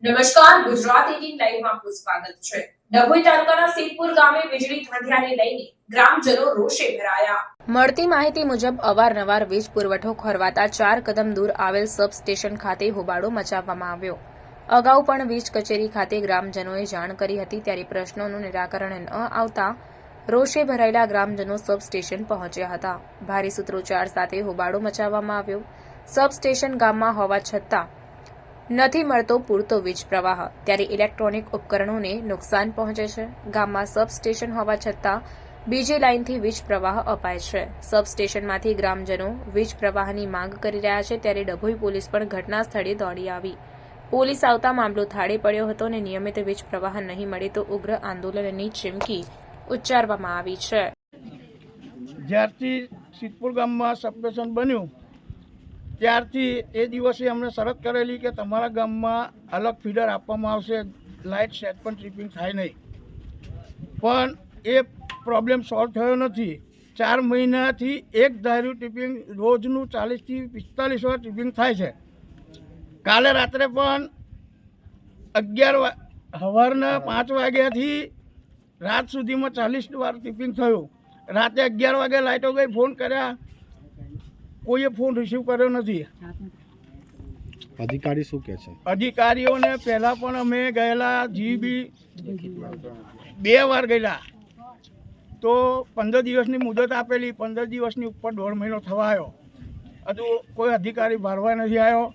નમસ્કાર, ગુજરાત 18 લાઈવમાં આપનું સ્વાગત છે। ડભોઈ તાલુકાના સિદ્ધપુર ગામે વીજળી ધંધિયાને લઈને ગ્રામજનો રોષે ભરાયા। મળતી માહિતી મુજબ અવારનવાર વીજ પુરવઠો ખોરવાતા 4 કદમ દૂર આવેલ સબ સ્ટેશન ખાતે હોબાળો મચાવવામાં આવ્યો। અગાઉ પણ વીજ કચેરી ખાતે ગ્રામજનોએ જાણ કરી હતી, ત્યારે પ્રશ્નોનું નિરાકરણ ન આવતા રોષે ભરાયેલા ગ્રામજનો સબ સ્ટેશન પહોંચ્યા હતા। ભારે સૂત્રોચ્ચાર સાથે હોબાળો મચાવવામાં આવ્યો। સબ સ્ટેશન ગામમાં હોવા છતાં નથી મળતો પૂરતો વીજ પ્રવાહ, ત્યારે ઇલેક્ટ્રોનિક ઉપકરણોને નુકસાન પહોંચે છે। ગામમાં સબ સ્ટેશન હોવા છતાં બીજી લાઇનથી વીજ પ્રવાહ અપાય છે। સબ સ્ટેશનમાંથી ગ્રામજનો વીજ પ્રવાહની માંગ કરી રહ્યા છે, ત્યારે ડભોઈ પોલીસ પણ ઘટના સ્થળે દોડી આવી। પોલીસ આવતા મામલો થાળે પડ્યો હતો અને નિયમિત વીજ પ્રવાહ નહીં મળે તો ઉગ્ર આંદોલનની ચીમકી ઉચ્ચારવામાં આવી છે। જ્યારથી સિદ્ધપુર ગામમાં સબસ્ટેશન બન્યું ત્યારથી એ દિવસે અમને શરત કરેલી કે તમારા ગામમાં અલગ ફીડર આપવામાં આવશે, લાઇટ સેટ પણ ટ્રિપિંગ થાય નહીં, પણ એ પ્રોબ્લેમ સોલ્વ થયો નથી। 4 મહિનાથી એક ધાર્યું ટ્રિપિંગ રોજનું 40 થી 45 વાર ટ્રિપિંગ થાય છે। કાલે રાત્રે પણ 11 સવારના 5 વાગ્યાથી રાત સુધીમાં 40 વાર ટ્રિપિંગ થયું। રાતે 11 વાગે લાઇટો ગઈ, ફોન કર્યા, કોઈએ ફોન રિસીવ કર્યો નથી। અધિકારી શું કહે છે? અધિકારીઓને પહેલાં પણ અમે ગયેલા, જીબી 2 વાર ગયેલા, તો 15 દિવસની મુદત આપેલી, 15 દિવસની ઉપર 1.5 મહિનો થવા આવ્યો, હજુ કોઈ અધિકારી ભારવા નથી આવ્યો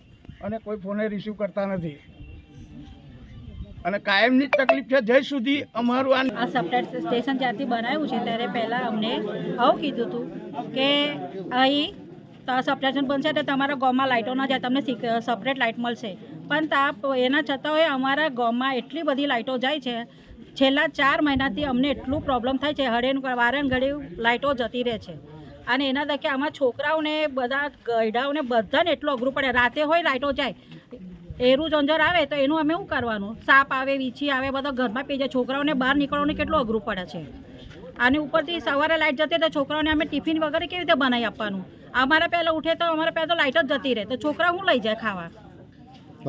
અને કોઈ ફોને રિસીવ કરતા નથી અને કાયમની તકલીફ છે। જય સુધી અમારું આ સબ સ્ટેશન જ્યારથી બનાવ્યું છે ત્યારે પહેલાં અમને આવું કીધું હતું કે અહીં સબ સ્ટેશન બનશે તો તમારા ગામમાં લાઇટો ન જાય, તમને સપરેટ લાઇટ મળશે, પણ એના છતાં અમારા ગામમાં એટલી બધી લાઇટો જાય છે। છેલ્લા 4 મહિનાથી અમને એટલું પ્રોબ્લેમ થાય છે, વારે ઘડી લાઇટો જતી રહે છે અને એના તકે આમાં છોકરાઓને બધા ગયડાઓને બધાને એટલું અઘરું પડે। રાતે હોય લાઇટો જાય, એરું ઝંઝર આવે તો એનું અમે શું કરવાનું? સાપ આવે, વીછી આવે, બધા ઘરમાં પી જાય, છોકરાઓને બહાર નીકળવાનું કેટલું અઘરું પડે છે। અને ઉપરથી સવારે લાઇટ જતી તો છોકરાઓને અમે ટિફિન વગેરે કેવી રીતે બનાવી આપવાનું? અમારે પહેલાં ઉઠે તો અમારે પહેલાં તો લાઇટ જ જતી રહે, તો છોકરા શું લઈ જાય ખાવા?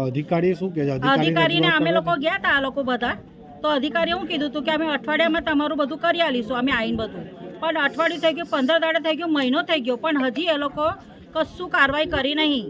અધિકારી શું કહે છે? અધિકારીને અમે લોકો ગયા હતા, આ લોકો બધા, તો અધિકારીએ શું કીધું હતું કે અમે અઠવાડિયામાં તમારું બધું કરી આવીશું, અમે આવીને બધું, પણ અઠવાડિયું થઈ ગયું, 15 દાડા થઈ ગયું, મહિનો થઈ ગયો, પણ હજી એ લોકો કશું કાર્યવાહી કરી નહીં,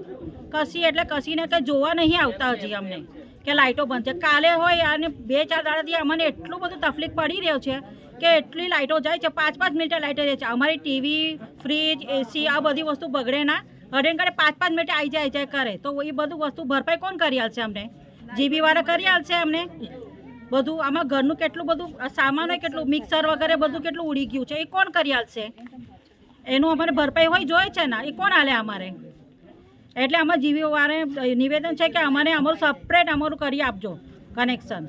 કશી એટલે કશીને કંઈ જોવા નહીં આવતા હજી અમને કે લાઇટો બંધ છે। કાલે હોય અને 2-4 દાડાથી અમને એટલું બધું તકલીફ પડી રહ્યો છે કે એટલી લાઇટો જાય છે, 5-5 મિનિટે લાઇટો જાય છે। અમારી ટીવી, ફ્રીજ, એસી આ બધી વસ્તુ બગડે ના, હરેન કરે 5-5 મિનિટે આવી જાય કરે, તો એ બધું વસ્તુ ભરપાઈ કોણ કરી આલશે અમને? જીબી વાળા કરી આલશે અમને બધું? આમાં ઘરનું કેટલું બધું સામાન હોય, કેટલું મિક્સર વગેરે બધું કેટલું ઉડી ગયું છે, એ કોણ કરી આલશે? એનું અમારે ભરપાઈ હોય જોઈએ છે ને, એ કોણ આલે અમારે? એટલે અમારે જીબી વાળાને નિવેદન છે કે અમારે અમારું સપરેટ અમારું કરી આપજો કનેક્શન।